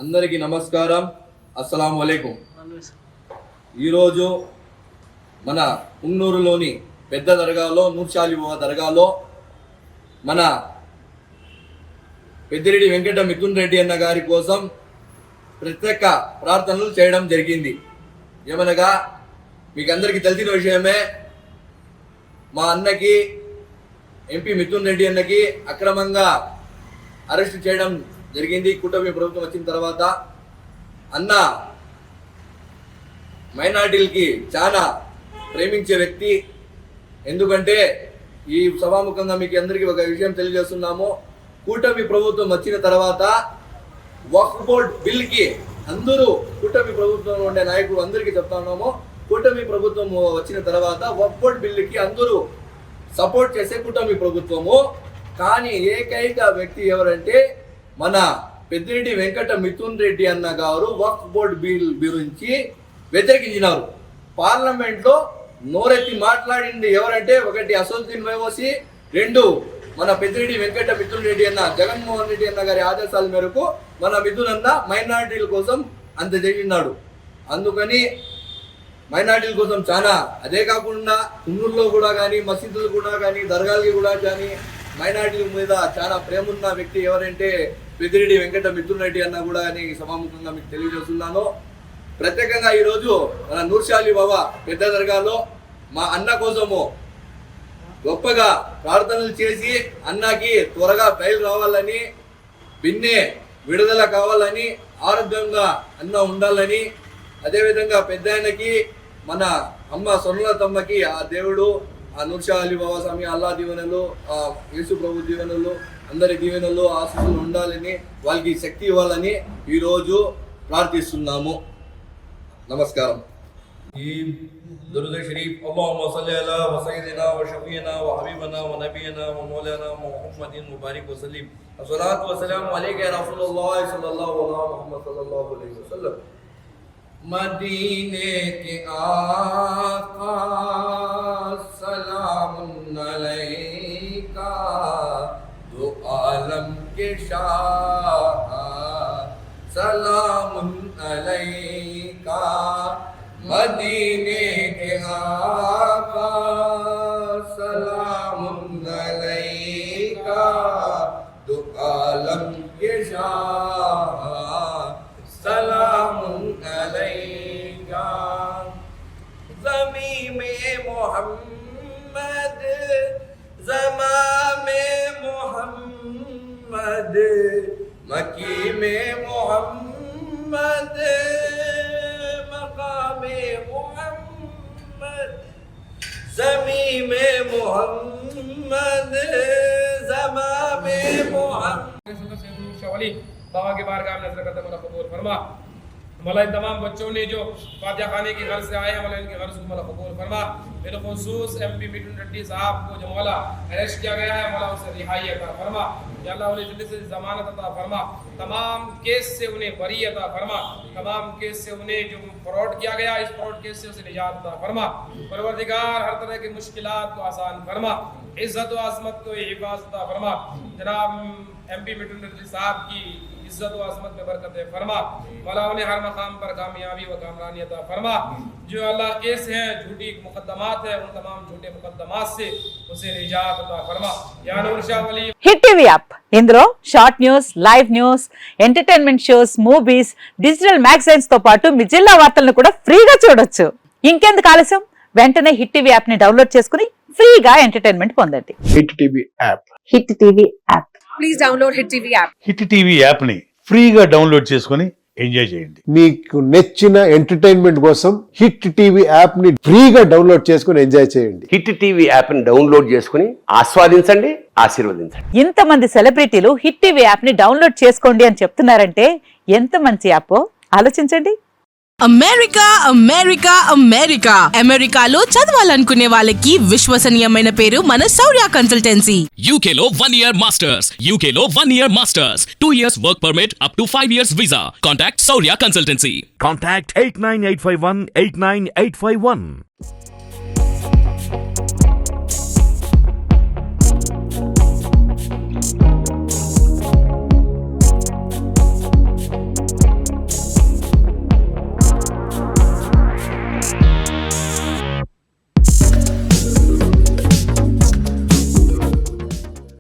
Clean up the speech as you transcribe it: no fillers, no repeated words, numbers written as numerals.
అందరికీ నమస్కారం, అస్సలాము అలైకుం. ఈరోజు మన పుంగనూరులోని పెద్ద దర్గాలో, నూర్షాలి బాబా దర్గాలో మన పెద్దిరెడ్డి వెంకట మిథున్ రెడ్డి అన్న గారి కోసం ప్రత్యేక ప్రార్థనలు చేయడం జరిగింది. ఏమనగా మీకు అందరికీ తెలిసిన విషయమే, మా అన్నకి ఎంపీ మిథున్ రెడ్డి అన్నకి అక్రమంగా అరెస్ట్ చేయడం జరిగింది. కూటమి ప్రభుత్వం వచ్చిన తర్వాత అన్న మైనార్టీలకి చాలా ప్రేమించే వ్యక్తి. ఎందుకంటే ఈ సభాముఖంగా మీకు అందరికీ ఒక విషయం తెలియజేస్తున్నాము. కూటమి ప్రభుత్వం వచ్చిన తర్వాత వక్ఫ్ బోర్డ్ బిల్కి అందరూ కూటమి ప్రభుత్వంలో ఉండే నాయకులు అందరికీ చెప్తా ఉన్నాము, కూటమి ప్రభుత్వం వచ్చిన తర్వాత వక్ఫ్ బోర్డ్ బిల్లుకి అందరూ సపోర్ట్ చేసే కూటమి ప్రభుత్వము. కానీ ఏకైక వ్యక్తి ఎవరంటే మన పెద్దిరెడ్డి వెంకట మిథున్ రెడ్డి అన్న గారు వక్ఫ్ బోర్డ్ బిల్ గురించి వ్యతిరేకించినారు. పార్లమెంట్లో నోరెత్తి మాట్లాడింది ఎవరంటే, ఒకటి అసదుద్దీన్ ఓవైసీ, రెండు మన పెద్దిరెడ్డి వెంకట మిథున్ రెడ్డి అన్న. జగన్మోహన్ రెడ్డి అన్న గారి ఆదేశాల మేరకు మన మిథున్ అన్న మైనారిటీల కోసం అంత చేసినాడు. అందుకని మైనారిటీల కోసం చాలా, అదే కాకుండా కుందూరులో కూడా కానీ, మసీదులు కూడా కానీ, దర్గాలకి కూడా కానీ మైనారిటీల మీద చాలా ప్రేమ ఉన్న వ్యక్తి ఎవరంటే పెద్దిరెడ్డి వెంకట మిథున్ రెడ్డి అన్న కూడా అని సభాముఖంగా మీకు తెలియజేస్తున్నాను. ప్రత్యేకంగా ఈరోజు మన నూర్షాలి బాబా పెద్ద దర్గాలో మా అన్న కోసము గొప్పగా ప్రార్థనలు చేసి అన్నకి త్వరగా బయలు రావాలని, బిన్నే విడుదల కావాలని, ఆరోగ్యంగా అన్న ఉండాలని, అదేవిధంగా పెద్ద ఆయనకి మన అమ్మ సొన్నలతమ్మకి ఆ దేవుడు, ఆ నూర్షాలి బాబా స్వామి అల్లా దీవెనలు, ఆ యేసు ప్రభు దీవెనలు, అందరి దీవెనలు ఆశీస్సులు ఉండాలని, వాళ్ళకి శక్తి ఇవ్వాలని ఈరోజు ప్రార్థిస్తున్నాము. నమస్కారం. ఈ दुरूद शरीफ अल्लाहुम्मा सल्ली अला व सय्यिदिना व शफीना व हबीबना व नबीना व मौलाना मुहम्मदिन मुबारक व सल्लिम अस्सलातु व सलाम अलैका या रसूलुल्लाह सल्लल्लाहु अलैहि वसल्लम. मदीने के आका सलामुन अलैका, दो आलम के शाह सलामुन अलैका. मदीने के आका सलामुन अलैका, दो आलम के शाह सलामुन अलैका. ज़मी में मोहम्मद, ज़मा में मोहम्मद, मकी में मोहम्मद, मोहम्मद, ज़मी में मोहम्मद, ज़मा में मोहम्मद. बाबा के बारगाह में नजर करते मौला कबूल फरमा. मौला इन तमाम बच्चों ने जो फातिहा खाने की गर्ज से आए हैं, मौला इनके गर्ज को मौला कबूल फरमा. बिलखुसूस एमपी मिथुन रेड्डी साहब को जो मौला अरेस्ट किया गया है, मौला उसे रिहाई अता फरमा. या अल्लाह उन्हें जल्दी से जमानत अता फरमा. तमाम केस से उन्हें बरी अता फरमा. तमाम केस से उन्हें जो फ्रॉड किया गया, इस फ्रॉड केस से उसे निजात अता फरमा. परवरदिगार हर तरह की मुश्किलात को आसान फरमा, इज्जत व अज़मत को हिफाज़त अता फरमा. जनाब एमपी मिथुन रेड्डी साहब की इज्जत व अज़मत में बरकत फरमा. मौला उन्हें हर मकाम पर कामयाबी व कामरानी अता फरमा. जो अल्लाह केस हैं, झूठी मुकद्दमात है, उन तमाम झूठे मुकद्दमात से उसे निजात अता फरमा. या नूर शाह वली. హిట్ టీవీ యాప్, ఇందులో short news, live news, entertainment shows, movies, digital magazines తో పాటు మీ జిల్లా వార్తలను కూడా ఫ్రీగా చూడొచ్చు. ఇంకెందుకు ఆలస్యం, వెంటనే హిట్ టీవీ యాప్ ని డౌన్లోడ్ చేసుకుని ఫ్రీగా ఎంటర్టైన్మెంట్ పొందండి. Hit TV app. Hit TV app. Please download hit TV app. Hit TV app ని ఫ్రీగా డౌన్లోడ్ చేసుకుని ఎంజాయ్ చేయండి. మీకు నచ్చిన ఎంటర్టైన్మెంట్ కోసం హిట్ టీవీ యాప్ ని ఫ్రీగా డౌన్లోడ్ చేసుకుని ఎంజాయ్ చేయండి. హిట్ టీవీ యాప్ ని డౌన్లోడ్ చేసుకుని ఆస్వాదించండి, ఆశీర్వదించండి. ఇంతమంది సెలబ్రిటీలు హిట్ టీవీ యాప్ ని డౌన్లోడ్ చేసుకోండి అని చెప్తున్నారంటే ఎంత మంచి యాప్ ఆలోచించండి. అమెరికా అమెరికా అమెరికా అమెరికాలో చదవాలనుకునే వాళ్ళకి విశ్వసనీయమైన పేరు మన శౌర్య కన్సల్టెన్సీ. UK లో 1 year masters, UK లో 1 year masters, 2 years work permit up to 5 years visa. Contact Saurya Consultancy. Contact 89851 89851.